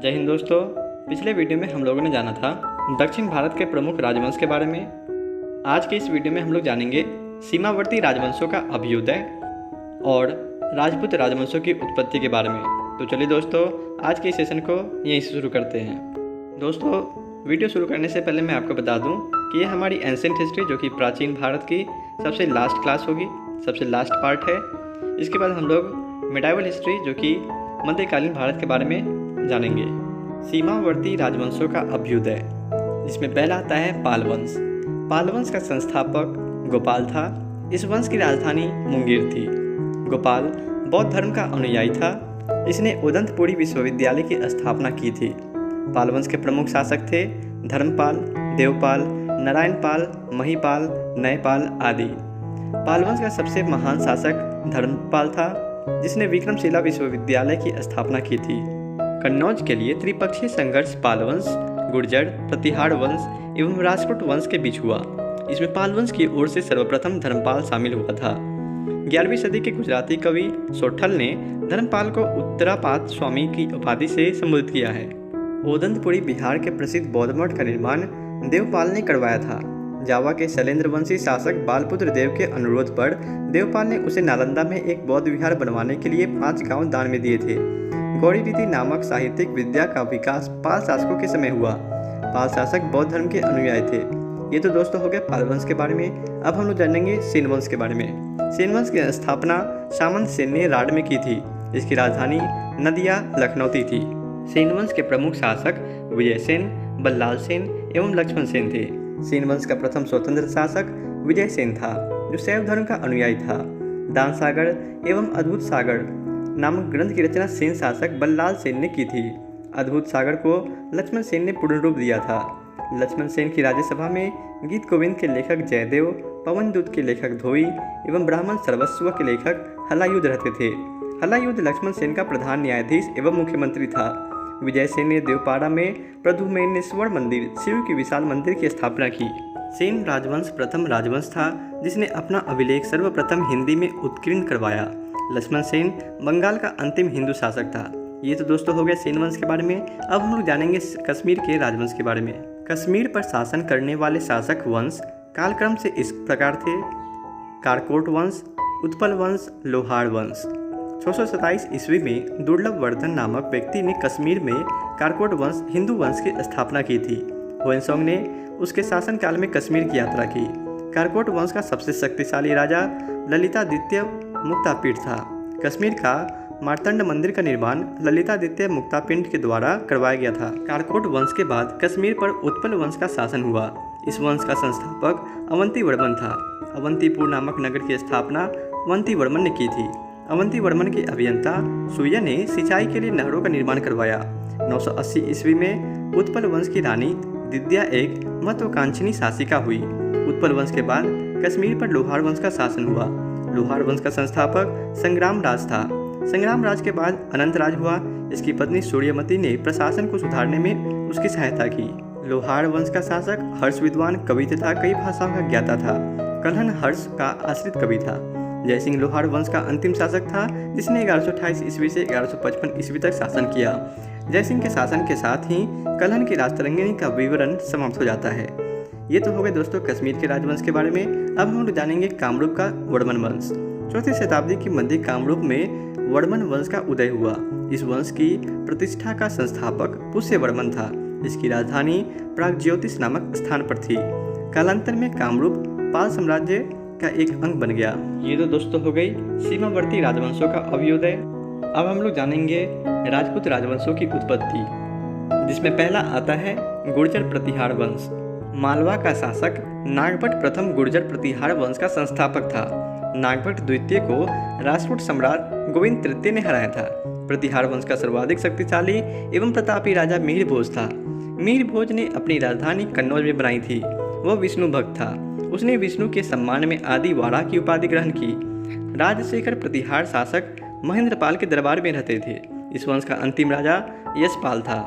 जय हिंद दोस्तों। पिछले वीडियो में हम लोगों ने जाना था दक्षिण भारत के प्रमुख राजवंश के बारे में। आज के इस वीडियो में हम लोग जानेंगे सीमावर्ती राजवंशों का अभ्युदय और राजपूत राजवंशों की उत्पत्ति के बारे में। तो चलिए दोस्तों, आज के इस सेशन को यहीं से शुरू करते हैं। दोस्तों, वीडियो शुरू करने से पहले मैं आपको बता दूं कि ये हमारी एंशिएंट हिस्ट्री जो कि प्राचीन भारत की सबसे लास्ट क्लास होगी, सबसे लास्ट पार्ट है। इसके बाद हम लोग मिडाइवल हिस्ट्री जो कि मध्यकालीन भारत के बारे में जानेंगे। सीमावर्ती राजवंशों का अभ्युदय, जिसमें पहला आता है पाल वंश। पाल वंश का संस्थापक गोपाल था। इस वंश की राजधानी मुंगेर थी। गोपाल बौद्ध धर्म का अनुयायी था। इसने उदंतपुरी विश्वविद्यालय की स्थापना की थी। पाल वंश के प्रमुख शासक थे धर्मपाल, देवपाल, नारायणपाल, महीपाल, नयपाल आदि। पाल वंश का सबसे महान शासक धर्मपाल था, जिसने विक्रमशिला विश्वविद्यालय की स्थापना की थी। कन्नौज के लिए त्रिपक्षीय संघर्ष पाल वंश, गुर्जर, प्रतिहार वंश एवं राजपूत वंश के बीच हुआ। इसमें पाल वंश की ओर से सर्वप्रथम धर्मपाल शामिल हुआ था। 11वीं सदी के गुजराती कवि सोठल ने धर्मपाल को उत्तरापात स्वामी की उपाधि से संबोधित किया है। ओदंतपुरी बिहार के प्रसिद्ध बौद्ध मठ का निर्माण देवपाल ने करवाया था। जावा के शैलेंद्र वंशी शासक बालपुत्र देव के अनुरोध पर देवपाल ने उसे नालंदा में एक बौद्ध विहार बनवाने के लिए 5 गांव दान में दिए थे। गौड़ी रीति नामक साहित्यिक विद्या का विकास पाल शासकों के समय हुआ। पाल शासक बौद्ध धर्म के अनुयायी थे। ये तो दोस्तों हो गया पाल वंश के बारे में। अब हम लोग जानेंगे सेन वंश के बारे में। सेन वंश की स्थापना सामंत सेन ने राड में की थी। इसकी राजधानी नदिया लखनौती थी। सेन वंश के प्रमुख शासक विजय सेन, बल्लाल सेन एवं लक्ष्मण सेन थे। सेन वंश का प्रथम स्वतंत्र शासक विजय सेन था, जो शैव धर्म का अनुयायी था। दान सागर एवं अद्भुत सागर नामक ग्रंथ की रचना सेन शासक बल्लाल सेन ने की थी। अद्भुत सागर को लक्ष्मण सेन ने पूर्ण रूप दिया था। लक्ष्मण सेन की राज्यसभा में गीत गोविंद के लेखक जयदेव, पवन दूत के लेखक धोई एवं ब्राह्मण सर्वस्व के लेखक हलायुद्ध रहते थे। हलायुद्ध लक्ष्मण सेन का प्रधान न्यायाधीश एवं मुख्यमंत्री था। विजय सेन ने देवपाड़ा में प्रद्युम्नेश्वर मंदिर, शिव की विशाल मंदिर की स्थापना की। सेन राजवंश प्रथम राजवंश था जिसने अपना अभिलेख सर्वप्रथम हिंदी में उत्कीर्ण करवाया। लक्ष्मण सेन बंगाल का अंतिम हिंदू शासक था। ये तो दोस्तों हो गया सेन वंश के बारे में। अब हम लोग जानेंगे कश्मीर के राजवंश के बारे में। कश्मीर पर शासन करने वाले शासक वंश कालक्रम से इस प्रकार थे: कारकोट वंश, उत्पल वंश, लोहार वंश। 627 ईस्वी में दुर्लभ वर्धन नामक व्यक्ति ने कश्मीर में कारकोट वंश हिंदू वंश की स्थापना की थी। हुएनसोंग ने उसके शासनकाल में कश्मीर की यात्रा की। कारकोट वंश का सबसे शक्तिशाली राजा ललितादित्य मुक्तापीठ था। कश्मीर का मार्तंड मंदिर का निर्माण ललितादित्य मुक्तापिंड के द्वारा करवाया गया था। कारकोट वंश के बाद कश्मीर पर उत्पल वंश का शासन हुआ। इस वंश का संस्थापक अवंतीवर्मन था। अवंतीपुर नामक नगर की स्थापना अवंतीवर्मन ने की थी। अवंतीवर्मन के अभियंता सूर्य ने सिंचाई के लिए नहरों का निर्माण करवाया। 980 ईस्वी में उत्पल वंश की रानी दिद्या एक महत्वाकांक्षी शासिका हुई। उत्पल वंश के बाद कश्मीर पर लोहार वंश का शासन हुआ। लोहार वंश का संस्थापक संग्राम राज था। संग्राम राज के बाद अनंत राज हुआ। इसकी पत्नी सूर्यमती ने प्रशासन को सुधारने में उसकी सहायता की। लोहार वंश का शासक हर्ष विद्वान कवि तथा कई भाषाओं का ज्ञाता था। कल्हण हर्ष का आश्रित कवि था। जयसिंह लोहार वंश का अंतिम शासक था, जिसने 1128 ईस्वी से 1155 ईस्वी तक शासन किया। जयसिंह के शासन के साथ ही कल्हण की राजतरंगिणी का विवरण समाप्त हो जाता है। ये तो हो गए दोस्तों कश्मीर के राजवंश के बारे में। अब हम लोग जानेंगे कामरूप का वर्मन वंश। 4वीं शताब्दी की मध्य कामरूप में वर्मन वंश का उदय हुआ। इस वंश की प्रतिष्ठा का संस्थापक पुष्यवर्मन था। इसकी राजधानी प्रागज्योतिष नामक स्थान पर थी। कालांतर में कामरूप पाल साम्राज्य का एक अंग बन गया। ये तो दोस्तों हो गई सीमावर्ती राजवंशों का अभ्युदय। अब हम लोग जानेंगे राजपूत राजवंशों की उत्पत्ति, जिसमें पहला आता है गुर्जर प्रतिहार वंश। मालवा का शासक नागभट्ट प्रथम गुर्जर प्रतिहार वंश का संस्थापक था। नागभट्ट द्वितीय को राजपूत सम्राट गोविंद तृतीय ने हराया था। प्रतिहार वंश का सर्वाधिक शक्तिशाली एवं प्रतापी राजा मिहिर भोज था। मिहिर भोज ने अपनी राजधानी कन्नौज में बनाई थी। वह विष्णु भक्त था। उसने विष्णु के सम्मान में आदि वारा की उपाधि ग्रहण की। राजशेखर प्रतिहार शासक महेंद्रपाल के दरबार में रहते थे। इस वंश का अंतिम राजा यशपाल था।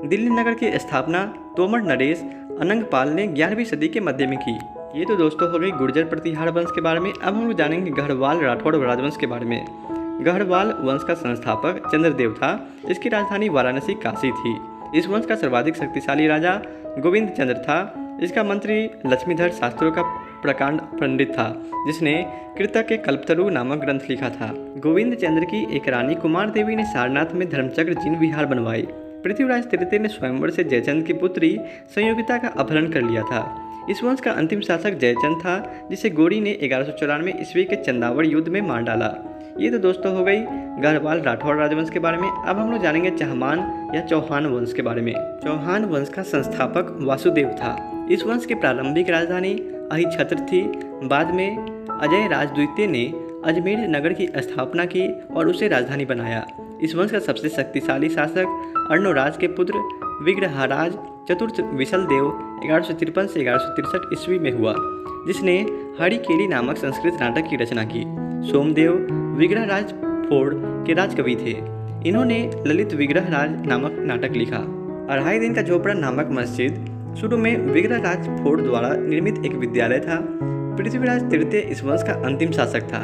दिल्ली नगर की स्थापना तोमर नरेश अनंगपाल ने 11वीं सदी के मध्य में की। ये तो दोस्तों हो गई गुर्जर प्रतिहार वंश के बारे में। अब हम लोग जानेंगे गढ़वाल राठौड़ राजवंश के बारे में। गढ़वाल वंश का संस्थापक चंद्रदेव था। इसकी राजधानी वाराणसी काशी थी। इस वंश का सर्वाधिक शक्तिशाली राजा गोविंद चंद्र था। इसका मंत्री लक्ष्मीधर शास्त्रों का प्रकांड पंडित था, जिसने कृतक के कल्पतरु नामक ग्रंथ लिखा था। गोविंद चंद्र की एक रानी कुमार देवी ने सारनाथ में धर्मचक्र जिन विहार बनवाए। पृथ्वीराज तृतीय ने स्वयंवर से जयचंद की पुत्री संयोगिता का अपहरण कर लिया था। इस वंश का अंतिम शासक जयचंद था, जिसे गोरी ने 1194 ईस्वी के चंदावड़ युद्ध में मार डाला। ये तो दोस्तों हो गई गढ़वाल राठौर राजवंश के बारे में। अब हम लोग जानेंगे चहमान या चौहान वंश के बारे में। चौहान वंश का संस्थापक वासुदेव था। इस वंश की प्रारंभिक राजधानी अहिछत्र थी। बाद में अजय राज द्वितीय ने अजमेर नगर की स्थापना की और उसे राजधानी बनाया। इस वंश का सबसे शक्तिशाली शासक अर्णोराज के पुत्र विग्रहराज चतुर्थ विशल देव 1153 से 1163 ईस्वी में हुआ, जिसने हरिकेली नामक संस्कृत नाटक की रचना की। सोमदेव विग्रहराज फोड़ के राजकवि थे। इन्होंने ललित विग्रहराज नामक नाटक लिखा। अढ़ाई दिन का झोपड़ा नामक मस्जिद शुरू में विग्रहराज फोड़ द्वारा निर्मित एक विद्यालय था। पृथ्वीराज तृतीय इस वंश का अंतिम शासक था।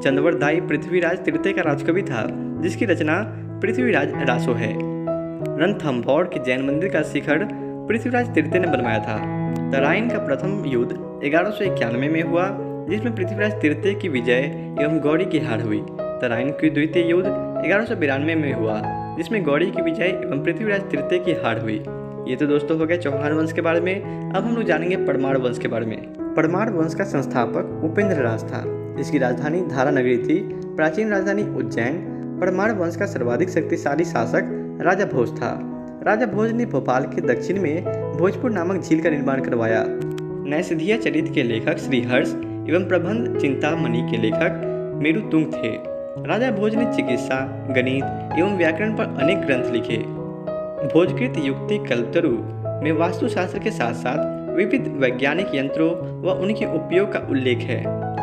चंदवरदाई पृथ्वीराज तृतीय का राजकवि था, जिसकी रचना पृथ्वीराज रासो है। रणथंभौर के जैन मंदिर का शिखर पृथ्वीराज तृतीय ने बनवाया था। तराइन का प्रथम युद्ध 1191 में हुआ, जिसमें पृथ्वीराज तृतीय की विजय एवं गौरी की हार हुई। तराइन की द्वितीय युद्ध 1192 में हुआ, जिसमें गौरी की विजय एवं पृथ्वीराज तृतीय की हार हुई। ये तो दोस्तों हो गए चौहान वंश के बारे में। अब हम लोग जानेंगे परमार वंश के बारे में। परमार वंश का संस्थापक उपेंद्र राज था। इसकी राजधानी धारा नगरी थी। प्राचीन राजधानी उज्जैन। परमार वंश का सर्वाधिक शक्तिशाली शासक राजा भोज था। राजा भोज ने भोपाल के दक्षिण में भोजपुर नामक झील का निर्माण करवाया। नैषधीय चरित्र के लेखक श्रीहर्ष एवं प्रबंध चिंतामणि के लेखक मेरुतुंग थे। राजा भोज ने चिकित्सा, गणित एवं व्याकरण पर अनेक ग्रंथ लिखे। भोजकृत युक्ति कल्पतरु में वास्तुशास्त्र के साथ साथ विविध वैज्ञानिक यंत्रों व उनके उपयोग का उल्लेख है।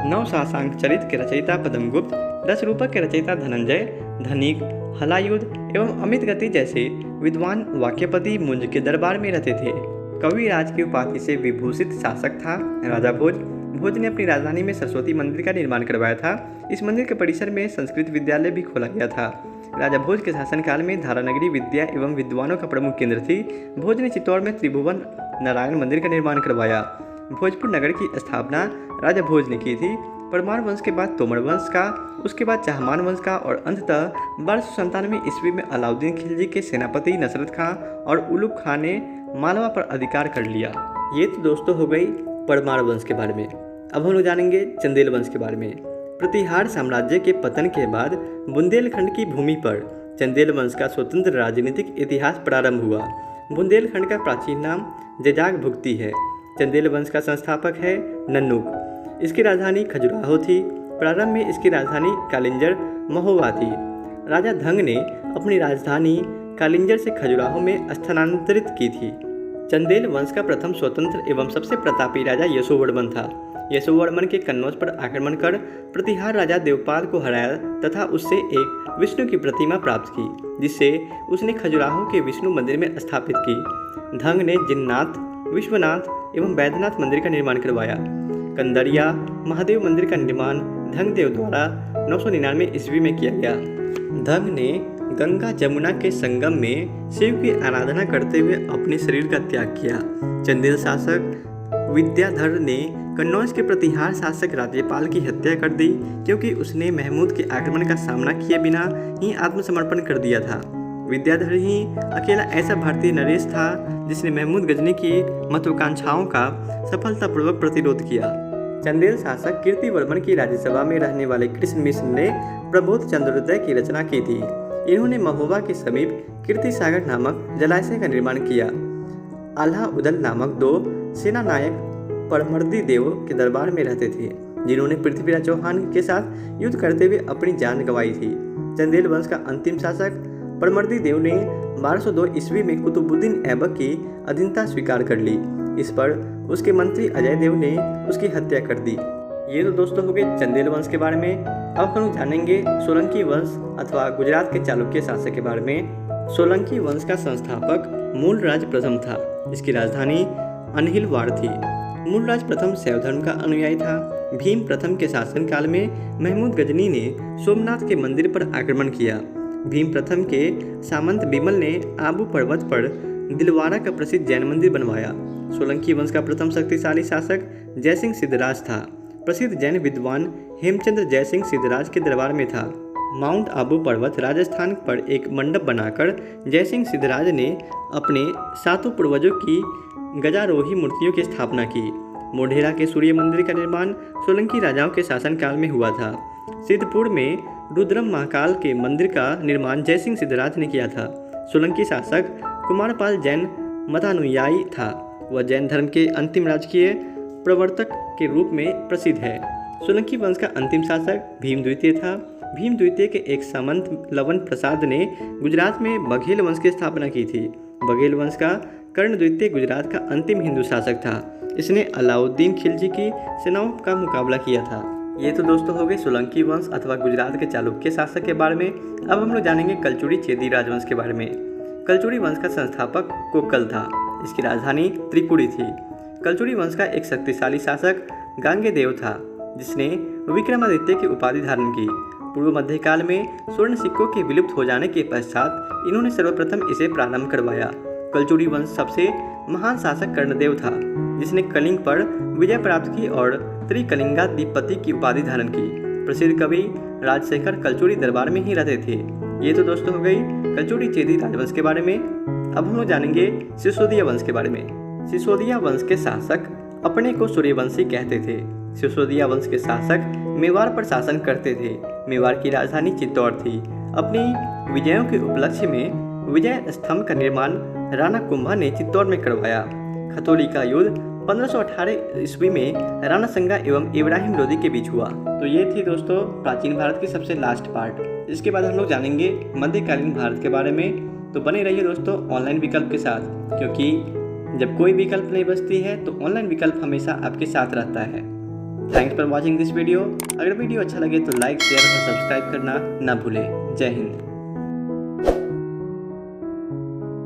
नव शासंक चरित्र के रचयिता पद्मगुप्त, 10 रूपक के रचयिता धनंजय, धनिक, हलायुध एवं अमित गति जैसे विद्वान वाक्यपति मुंज के दरबार में रहते थे। कविराज की उपाधि से विभूषित शासक था राजा भोज। भोज ने अपनी राजधानी में सरस्वती मंदिर का निर्माण करवाया था। इस मंदिर के परिसर में संस्कृत विद्यालय भी खोला गया था। राजा भोज के शासनकाल में धारानगरी विद्या एवं विद्वानों का प्रमुख केंद्र थी। भोज ने चित्तौड़ में त्रिभुवन नारायण मंदिर का निर्माण करवाया। भोजपुर नगर की स्थापना राजा भोज ने की थी। परमार वंश के बाद तोमर वंश का, उसके बाद चहमान वंश का और अंततः 1297 ईस्वी में अलाउद्दीन खिलजी के सेनापति नसरत खां और उलुग खां ने मालवा पर अधिकार कर लिया। ये तो दोस्तों हो गई परमार वंश के बारे में। अब हम लोग जानेंगे चंदेल वंश के बारे में। प्रतिहार साम्राज्य के पतन के बाद बुंदेलखंड की भूमि पर चंदेल वंश का स्वतंत्र राजनीतिक इतिहास प्रारंभ हुआ। बुंदेलखंड का प्राचीन नाम जेजाग भुक्ति है। चंदेल वंश का संस्थापक है नन्नुक। इसकी राजधानी खजुराहो थी। प्रारंभ में इसकी राजधानी कालिंजर महोबा थी। राजा धंग ने अपनी राजधानी कालिंजर से खजुराहो में स्थानांतरित की थी। चंदेल वंश का प्रथम स्वतंत्र एवं सबसे प्रतापी राजा यशोवर्मन था। यशोवर्मन के कन्नौज पर आक्रमण कर प्रतिहार राजा देवपाल को हराया तथा उससे एक विष्णु की प्रतिमा प्राप्त की, जिससे उसने खजुराहो के विष्णु मंदिर में स्थापित की। धंग ने जिन्नाथ, विश्वनाथ एवं बैद्यनाथ मंदिर का निर्माण करवाया। कंदरिया महादेव मंदिर का निर्माण धंगदेव द्वारा 999 ईस्वी में किया गया। धंग ने गंगा जमुना के संगम में शिव की आराधना करते हुए अपने शरीर का त्याग किया। चंदेल शासक विद्याधर ने कन्नौज के प्रतिहार शासक राज्यपाल की हत्या कर दी, क्योंकि उसने महमूद के आक्रमण का सामना किए बिना ही आत्मसमर्पण कर दिया था। विद्याधर ही अकेला ऐसा भारतीय नरेश था जिसने महमूद गजनी की महत्वाकांक्षाओं का सफलतापूर्वक प्रतिरोध किया। चंदेल शासक कीर्तिवर्मन की राज्यसभा में रहने वाले कृष्ण मिश्र ने प्रबोध चंद्रोदय की रचना की थी। इन्होंने महोबा के समीप कीर्ति सागर नामक जलाशय का निर्माण किया। आल्हा उदल नामक 2 सेना नायक परमर्दी देव के दरबार में रहते थे, जिन्होंने पृथ्वीराज चौहान के साथ युद्ध करते हुए अपनी जान गंवाई थी। चंदेल वंश का अंतिम शासक परमर्दी देव ने 1202 ईस्वी में कुतुबुद्दीन ऐबक की अधीनता स्वीकार कर ली। इस पर उसके मंत्री अजय देव ने उसकी हत्या कर दी। ये तो दोस्तों हो गए चंदेल वंश के बारे में। अब हम जानेंगे सोलंकी वंश अथवा गुजरात के चालुक्य शासक के बारे में। सोलंकी वंश का संस्थापक मूलराज प्रथम था। इसकी राजधानी अनहिलवाड़ थी। मूलराज प्रथम शैव धर्म का अनुयायी था। भीम प्रथम के शासनकाल में महमूद गजनी ने सोमनाथ के मंदिर पर आक्रमण किया। भीम प्रथम के सामंत बिमल ने आबू पर्वत पर दिलवारा का प्रसिद्ध जैन मंदिर बनवाया। सोलंकी वंश का प्रथम शक्तिशाली शासक जयसिंह सिद्धराज था। प्रसिद्ध जैन विद्वान हेमचंद्र जयसिंह सिद्धराज के दरबार में था। माउंट आबू पर्वत राजस्थान पर एक मंडप बनाकर जयसिंह सिद्धराज ने अपने 7 पूर्वजों की गजारोही मूर्तियों की स्थापना की। मोढेरा के सूर्य मंदिर का निर्माण सोलंकी राजाओं के शासनकाल में हुआ था। सिद्धपुर में रुद्रम महाकाल के मंदिर का निर्माण जयसिंह सिद्धराज ने किया था। सोलंकी शासक कुमारपाल जैन मतानुयायी था। वह जैन धर्म के अंतिम राजकीय प्रवर्तक के रूप में प्रसिद्ध है। सोलंकी वंश का अंतिम शासक भीम द्वितीय था। भीम द्वितीय के एक सामंत लवन प्रसाद ने गुजरात में बघेल वंश की स्थापना की थी। बघेल वंश का कर्ण द्वितीय गुजरात का अंतिम हिंदू शासक था। इसने अलाउद्दीन खिलजी की सेनाओं का मुकाबला किया था। ये तो दोस्तों हो गए सोलंकी वंश अथवा गुजरात के चालुक्य शासक के बारे में। अब हम लोग जानेंगे कलचुरी चेदी राजवंश के बारे में। कलचुरी वंश का संस्थापक कोक्कल था। इसकी राजधानी त्रिपुरी थी। कलचुरी वंश का एक शक्तिशाली शासक गांगेदेव था, जिसने विक्रमादित्य की उपाधि धारण की। पूर्व मध्यकाल में स्वर्ण सिक्कों के विलुप्त हो जाने के पश्चात इन्होंने सर्वप्रथम इसे प्रारंभ करवाया। कलचुरी वंश सबसे महान शासक कर्णदेव था, जिसने कलिंग पर विजय प्राप्त की और त्रिकलिंगाधिपति की उपाधि धारण की। प्रसिद्ध कवि राजशेखर कलचुरी दरबार में ही रहते थे। ये तो दोस्तों हो गई कलचुरी चेदी राजवंश के बारे में। अब हम लोग जानेंगे सिसोदिया वंश के बारे में। सिसोदिया वंश के शासक अपने को सूर्यवंशी कहते थे। सिसोदिया वंश के शासक मेवाड़ पर शासन करते थे। मेवाड़ की राजधानी चित्तौड़ थी। अपनी विजयों के उपलक्ष्य में विजय स्तंभ का निर्माण राणा कुंभा ने चित्तौड़ में करवाया। खतौली का युद्ध 1518 ईस्वी में राणा संगा एवं इब्राहिम लोदी के बीच हुआ। तो ये थी दोस्तों प्राचीन भारत की सबसे लास्ट पार्ट। इसके बाद हम लोग जानेंगे मध्यकालीन भारत के बारे में। तो बने रहिए दोस्तों ऑनलाइन विकल्प के साथ, क्योंकि जब कोई विकल्प नहीं बचती है तो ऑनलाइन विकल्प हमेशा आपके साथ रहता है। Thanks for watching this video. अगर वीडियो अच्छा लगे तो लाइक, शेयर और सब्सक्राइब करना ना भूलें। जय हिंद।